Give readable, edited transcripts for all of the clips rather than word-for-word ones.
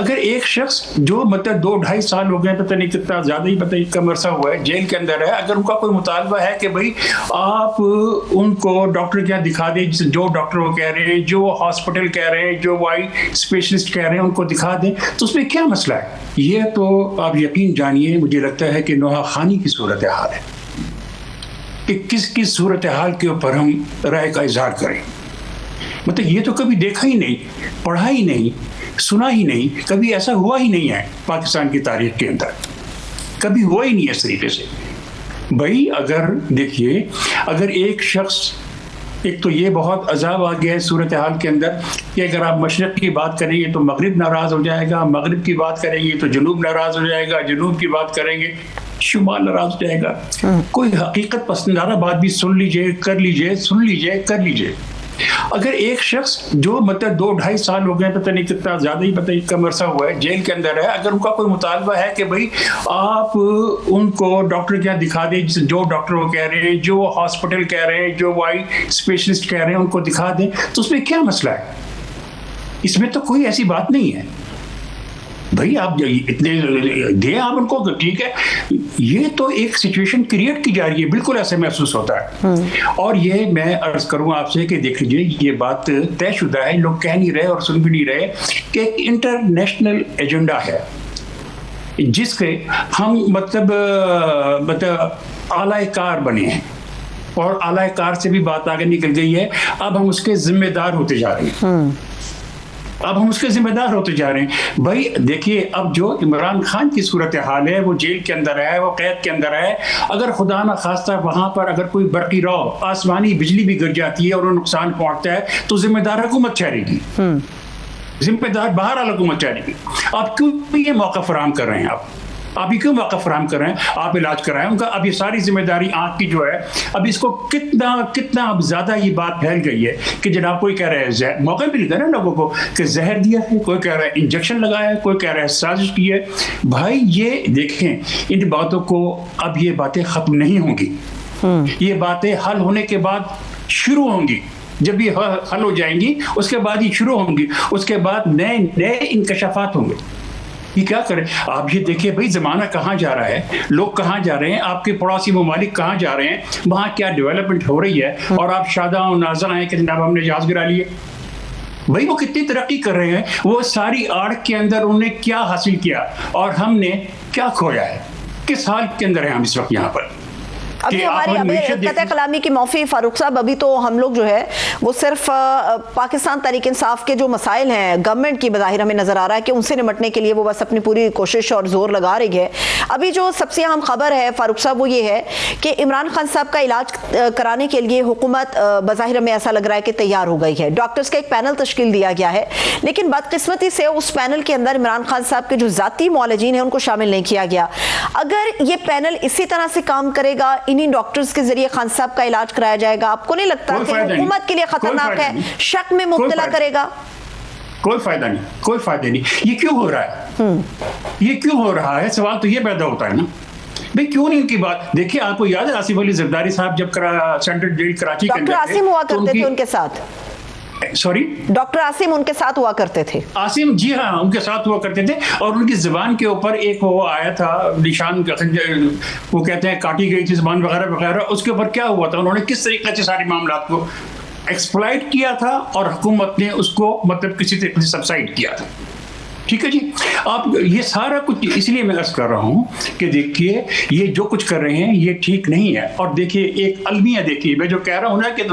اگر ایک شخص جو مطلب 2-2.5 سال ہو گئے پتہ نہیں کتنا زیادہ ہی پتہ نہیں کم عرصہ ہوا ہے جیل کے اندر ہے, اگر ان کا کوئی مطالبہ ہے کہ بھائی آپ ان کو ڈاکٹر کیا دکھا دیں, جو ڈاکٹر وہ کہہ رہے ہیں, جو ہاسپٹل کہہ رہے ہیں, جو وائی اسپیشلسٹ کہہ رہے ہیں ان کو دکھا دیں, تو اس میں کیا مسئلہ ہے؟ یہ تو آپ یقین جانیے مجھے لگتا ہے کہ نوحہ خانی کی صورتحال ہے کہ کس صورتحال کے اوپر ہم رائے کا اظہار کریں. مطلب یہ تو کبھی دیکھا ہی نہیں, پڑھا ہی نہیں, سنا ہی نہیں, کبھی ایسا ہوا ہی نہیں ہے پاکستان کی تاریخ کے اندر, کبھی ہوا ہی نہیں ہے اس طریقے سے. بھائی اگر دیکھیے اگر ایک شخص, ایک تو یہ بہت عذاب آ گیا ہے صورتحال کے اندر کہ اگر آپ مشرق کی بات کریں گے تو مغرب ناراض ہو جائے گا, مغرب کی بات کریں گے تو جنوب ناراض ہو جائے گا, جنوب کی بات کریں گے شمال ناراض ہو جائے گا. کوئی حقیقت پسندانہ بات بھی سن لیجئے, کر لیجئے, سن لیجئے, کر لیجئے. اگر ایک شخص جو مطلب 2-2.5 سال ہو گئے پتہ نہیں کتنا زیادہ ہی پتہ نہیں کم عرصہ ہوا ہے جیل کے اندر ہے, اگر ان کا کوئی مطالبہ ہے کہ بھائی آپ ان کو ڈاکٹر کیا دکھا دیں, جو ڈاکٹر وہ کہہ رہے ہیں, جو ہاسپٹل کہہ رہے ہیں, جو وائی اسپیشلسٹ کہہ رہے ہیں ان کو دکھا دیں, تو اس میں کیا مسئلہ ہے؟ اس میں تو کوئی ایسی بات نہیں ہے. بھائی آپ اتنے دیں آپ ان کو, ٹھیک ہے, یہ تو ایک سچویشن کریٹ کی جا رہی ہے, بالکل ایسے محسوس ہوتا ہے. اور یہ میں عرض کروں آپ سے کہ دیکھ لیجیے یہ بات طے شدہ ہے, لوگ کہہ نہیں رہے اور سن بھی نہیں رہے کہ ایک انٹرنیشنل ایجنڈا ہے جس کے ہم مطلب اعلی کار بنے ہیں, اور اعلی کار سے بھی بات آگے نکل گئی ہے, اب ہم اس کے ذمہ دار ہوتے جا رہے ہیں, اب ہم اس کے ذمہ دار ہوتے جا رہے ہیں. بھائی دیکھیے اب جو عمران خان کی صورتحال ہے, وہ جیل کے اندر ہے, وہ قید کے اندر ہے, اگر خدا نہ خواستہ وہاں پر اگر کوئی برقی رو آسمانی بجلی بھی گر جاتی ہے اور انہیں نقصان پہنچتا ہے تو ذمہ دار حکومت ٹھہرے گی, ذمہ دار بہرحال حکومت ٹھہرے گی. آپ کیوں یہ موقع فراہم کر رہے ہیں, آپ ہی کیوں موقع فراہم کر رہے ہیں؟ آپ علاج کرائیں ان کا. اب یہ ساری ذمہ داری آنکھ کی جو ہے, اب اس کو کتنا اب زیادہ یہ بات پھیل گئی ہے کہ جناب کوئی کہہ رہا ہے موقع بھی نہیں نا لوگوں کو کہ زہر دیا ہے, کوئی کہہ رہا ہے انجیکشن لگایا ہے, کوئی کہہ رہا ہے سازش کی ہے. بھائی یہ دیکھیں ان باتوں کو اب یہ باتیں ختم نہیں ہوں گی, یہ باتیں حل ہونے کے بعد شروع ہوں گی. جب یہ حل ہو جائیں گی اس کے بعد یہ شروع ہوں گی, اس کے بعد نئے انکشافات ہوں گے. یہ کیا کریں آپ, یہ دیکھیں بھائی زمانہ کہاں جا رہا ہے, لوگ کہاں جا رہے ہیں, آپ کے پڑوسی ممالک کہاں جا رہے ہیں, وہاں کیا ڈیولپمنٹ ہو رہی ہے, اور آپ شاداں و نازاں ہیں کہ جناب ہم نے جہاز گرا لیے. بھائی وہ کتنی ترقی کر رہے ہیں, وہ ساری آڑ کے اندر انہوں نے کیا حاصل کیا اور ہم نے کیا کھویا ہے, کس حال کے اندر ہیں ہم اس وقت یہاں پر. ابھی ہماری قطع کلامی کی موفی فاروق صاحب, ابھی تو ہم لوگ جو ہے وہ صرف پاکستان تحریک انصاف کے جو مسائل ہیں گورنمنٹ کی بظاہر ہمیں نظر آ رہا ہے کہ ان سے نمٹنے کے لیے وہ بس اپنی پوری کوشش اور زور لگا رہی ہے. ابھی جو سب سے اہم خبر ہے فاروق صاحب وہ یہ ہے کہ عمران خان صاحب کا علاج کرانے کے لیے حکومت بظاہر ہمیں ایسا لگ رہا ہے کہ تیار ہو گئی ہے. ڈاکٹرز کا ایک پینل تشکیل دیا گیا ہے, لیکن بدقسمتی سے اس پینل کے اندر عمران خان صاحب کے جو ذاتی معالجین ہیں ان کو شامل نہیں کیا گیا. اگر یہ پینل اسی طرح سے کام کرے گا, انہی ڈاکٹرز کے ذریعے خان صاحب کا علاج کرایا جائے گا, آپ کو نہیں لگتا کہ حکومت کے لیے خطرناک ہے, شک میں مبتلا کرے گا؟ کوئی فائدہ نہیں, کوئی فائدہ نہیں. یہ کیوں ہو رہا ہے, یہ کیوں ہو رہا ہے, سوال تو یہ پیدا ہوتا ہے نا بھئی کیوں نہیں ان کی بات. دیکھیے آپ کو یاد ہے آصف علی زرداری صاحب جب سینٹرل جیل کراچی کے اندر ڈاکٹر عاصم ہوا کرتے تھے ان کے ساتھ, سوری ڈاکٹر عاصم ان کے ساتھ ہوا کرتے تھے. عاصم جی ہاں ان کے ساتھ ہوا کرتے تھے, اور ان کی زبان کے اوپر ایک وہ آیا تھا نشان, وہ کہتے ہیں کاٹی گئی تھی زبان وغیرہ وغیرہ. اس کے اوپر کیا ہوا تھا, انہوں نے کس طریقے سے سارے معاملات کو ایکسپلائٹ کیا تھا اور حکومت نے اس کو مطلب کسی طریقے سے سبسائڈ کیا تھا. ٹھیک ہے جی, آپ یہ سارا کچھ اس لیے میں عرض کر رہا ہوں کہ دیکھیے یہ جو کچھ کر رہے ہیں یہ ٹھیک نہیں ہے. اور دیکھیے ایک المیہ دیکھیے, میں جو کہہ رہا ہوں نا کہ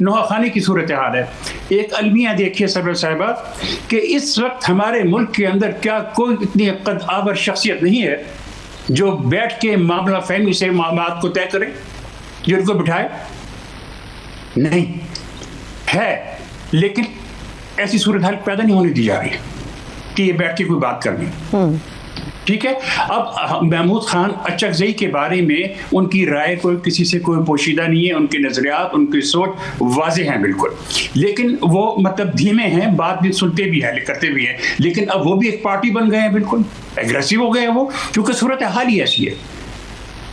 نوحہ خانی کی صورتحال ہے, ایک المیہ دیکھیے سرور صاحبہ کہ اس وقت ہمارے ملک کے اندر کیا کوئی اتنی قد آور شخصیت نہیں ہے جو بیٹھ کے معاملہ فہمی سے معاملات کو طے کرے, جو ان کو بٹھائے. نہیں ہے, لیکن ایسی صورتحال پیدا نہیں ہونے دی جا رہی کہ یہ بیٹھ کے کوئی بات کرنی. ٹھیک ہے, اب محمود خان اچکزئی کے بارے میں ان کی رائے کوئی کسی سے کوئی پوشیدہ نہیں ہے, ان کے نظریات ان کی سوچ واضح ہیں بالکل, لیکن وہ مطلب دھیمے ہیں, بات بھی سنتے بھی ہیں کرتے بھی ہیں, لیکن اب وہ بھی ایک پارٹی بن گئے ہیں, بالکل ایگریسو ہو گئے ہیں وہ, کیونکہ صورت حال ہی ایسی ہے.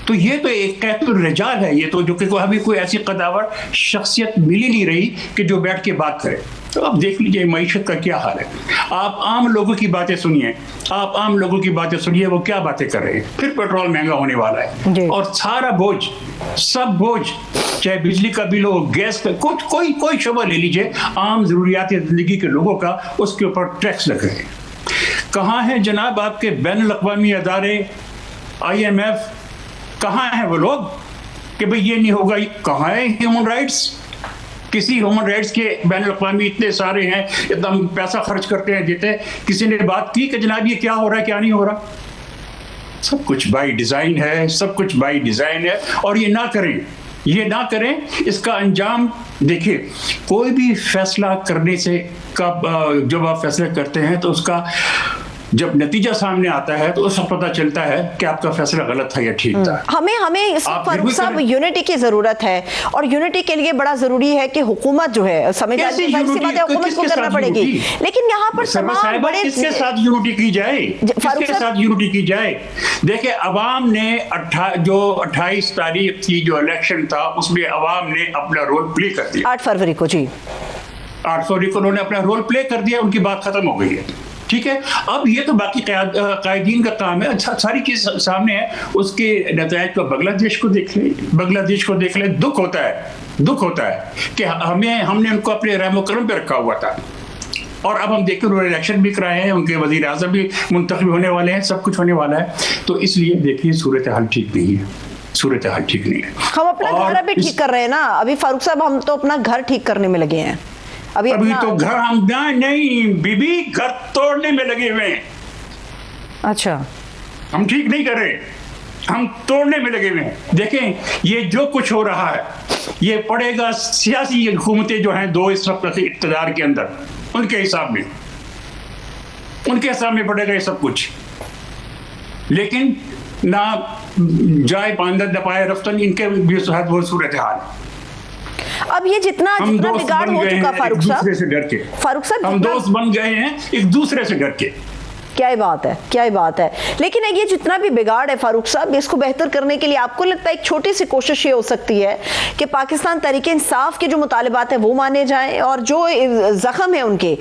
تو یہ تو ایک قیت الرجال ہے، یہ تو جو کہ ہمیں کوئی ایسی قداور شخصیت ملی نہیں رہی کہ جو بیٹھ کے بات کرے. تو اب دیکھ لیجئے معیشت کا کیا حال ہے. آپ عام لوگوں کی باتیں سنیے، آپ عام لوگوں کی باتیں سنیے، وہ کیا باتیں کر رہے ہیں. پھر پیٹرول مہنگا ہونے والا ہے اور سارا بوجھ، سب بوجھ، چاہے بجلی کا بل ہو، گیس کا، کوئی شعبہ لے لیجئے عام ضروریات زندگی کے لوگوں کا، اس کے اوپر ٹیکس لگ رہے ہیں. کہاں ہیں جناب آپ کے بین الاقوامی ادارے، IMF، کہاں ہیں وہ لوگ کہ بھئی یہ نہیں ہوگا؟ کہاں ہے ہیومن رائٹس؟ کسی ہیومن رائٹس کے بین الاقوامی اتنے سارے ہیں، اتنا پیسہ خرچ کرتے ہیں، دیتے ہیں. کسی نے بات کی کہ جناب یہ کیا ہو رہا ہے، کیا نہیں ہو رہا؟ سب کچھ بائی ڈیزائن ہے، سب کچھ بائی ڈیزائن ہے. اور یہ نہ کریں، اس کا انجام دیکھیں. کوئی بھی فیصلہ کرنے سے جب آپ فیصلہ کرتے ہیں تو اس کا جب نتیجہ سامنے آتا ہے تو اس وقت پتہ چلتا ہے کہ آپ کا فیصلہ غلط تھا یا ٹھیک تھا. ہمیں اس وقت فاروق صاحب یونٹی کی ضرورت ہے، اور یونٹی کے لیے بڑا ضروری ہے کہ حکومت جو ہے سمجھداری حکومت کو کرنا پڑے گی. لیکن یہاں پر تمام بڑے کس کے ساتھ یونٹی کی جائے، کس کے ساتھ یونٹی کی جائے؟ دیکھیں عوام نے جو 28 تاریخ کی جو الیکشن تھا اس میں عوام نے اپنا رول پلے کر دیا. 8 فروری کو 8 فروری کو انہوں نے اپنا رول پلے کر دیا، ان کی بات ختم ہو گئی ہے. ٹھیک ہے، اب یہ تو باقی قائدین کا کام ہے. اچھا ساری چیز سامنے ہے، اس کے نتائج کو بنگلہ دیش کو دیکھ لیں. دکھ ہوتا ہے کہ ہم نے ان کو اپنے رحم و کرم پہ رکھا ہوا تھا، اور اب ہم دیکھ کر الیکشن بھی کرائے ہیں، ان کے وزیر اعظم بھی منتخب ہونے والے ہیں، سب کچھ ہونے والا ہے. تو اس لیے دیکھیے صورتحال ٹھیک نہیں ہے. ہم اپنا گھر بھی ٹھیک کر رہے ہیں نا ابھی فاروق صاحب، ہم تو اپنا گھر ٹھیک کرنے میں لگے ہیں. ابھی تو گھر ہم نہیں بی بی گھر توڑنے میں لگے ہوئے ہیں. اچھا، ہم ٹھیک نہیں کر رہے، ہم توڑنے میں لگے ہوئے ہیں. دیکھیں یہ جو کچھ ہو رہا ہے یہ پڑے گا سیاسی حکومتیں جو ہیں دو اس وقت اقتدار کے اندر، ان کے حساب میں پڑے گا یہ سب کچھ. لیکن نہ جائے پاندر نہ پائے رفتن، ان کے بھی وہ صورتحال. اب یہ جتنا بگاڑ ہو چکا فاروق صاحب ہم دوست بن گئے ہیں ایک دوسرے سے ڈر کے. کیا ہی بات ہے. لیکن یہ جتنا بھی بگاڑ ہے فاروق صاحب، اس کو بہتر کرنے کے لیے آپ کو لگتا ہے ایک چھوٹی سی کوشش یہ ہو سکتی ہے کہ پاکستان تحریک انصاف کے جو مطالبات ہیں وہ مانے جائیں، اور جو زخم ہیں ان کی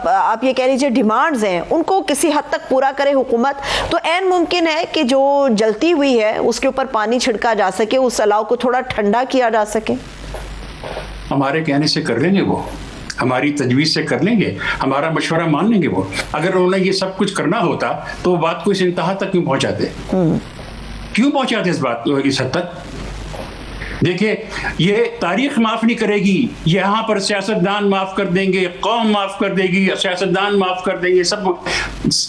آپ یہ کہہ لیجیے ڈیمانڈز ہیں ان کو کسی حد تک پورا کرے حکومت. تو عین ممکن ہے کہ جو جلتی ہوئی ہے اس کے اوپر پانی چھڑکا جا سکے، اس الاؤ کو تھوڑا ٹھنڈا کیا جا سکے. ہمارے کہنے سے کر لیں گے وہ، ہماری تجویز سے کر لیں گے، ہمارا مشورہ مان لیں گے وہ. اگر انہوں نے یہ سب کچھ کرنا ہوتا تو وہ بات کو اس انتہا تک کیوں پہنچاتے اس بات اس حد تک. دیکھیں یہ تاریخ معاف نہیں کرے گی، یہاں پر سیاستدان معاف کر دیں گے، قوم معاف کر دے گی، سیاستدان معاف کر دیں گے، سب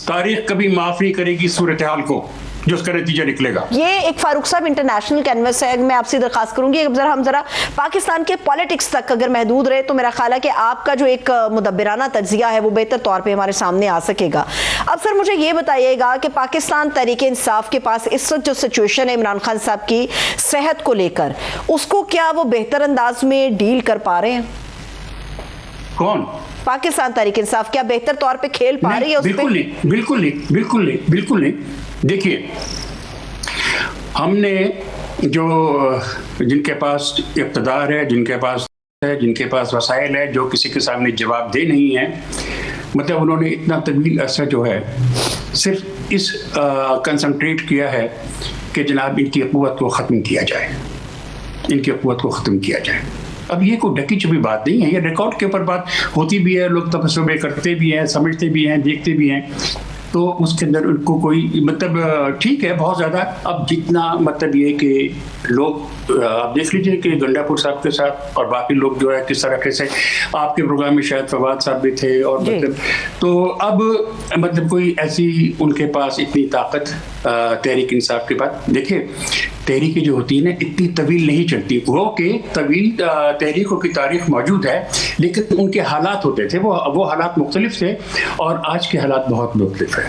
تاریخ کبھی معاف نہیں کرے گی صورتحال کو جو اس کا نتیجہ نکلے گا. یہ ایک فاروق صاحب انٹرنیشنل کینوس ہے. میں آپ سے درخواست کروں گی ہم ذرا پاکستان کے پالیٹکس تک اگر محدود رہے تو میرا خیال ہے کہ آپ کا جو ایک مدبرانہ تجزیہ ہے وہ بہتر طور پہ ہمارے سامنے آ سکے گا. اب سر مجھے یہ بتائیے گا کہ پاکستان تحریک انصاف کے پاس اس وقت جو سچویشن ہے عمران خان صاحب کی صحت کو لے کر، اس کو کیا وہ بہتر انداز میں ڈیل کر پا رہے ہیں؟ کون؟ پاکستان تحریک انصاف کیا بہتر طور پہ کھیل پا رہی ہے؟ بالکل نہیں. دیکھیے ہم نے جن کے پاس اقتدار ہے، جن کے پاس وسائل ہے، جو کسی کے سامنے جواب دہ نہیں ہے، مطلب انہوں نے اتنا طویل عرصہ جو ہے صرف اس کنسنٹریٹ کیا ہے کہ جناب ان کی قوت کو ختم کیا جائے. اب یہ کوئی ڈکی چھپی بات نہیں ہے، یہ ریکارڈ کے اوپر بات ہوتی بھی ہے، لوگ تبصرے کرتے بھی ہیں، سمجھتے بھی ہیں، دیکھتے بھی ہیں. تو اس کے اندر ان کو کوئی مطلب ٹھیک ہے بہت زیادہ. اب جتنا مطلب یہ کہ لوگ آپ دیکھ لیجئے کہ گنڈا پور صاحب کے ساتھ اور باقی لوگ جو ہے کس طرح سے آپ کے پروگرام میں شاید فواد صاحب بھی تھے، اور مطلب تو اب مطلب کوئی ایسی ان کے پاس اتنی طاقت تحریک انصاف کے بعد. دیکھیں تحریکیں جو ہوتی ہیں نا اتنی طویل نہیں چلتی، وہ کہ طویل تحریکوں کی تاریخ موجود ہے، لیکن ان کے حالات ہوتے تھے، وہ حالات مختلف تھے، اور آج کے حالات بہت مختلف ہے.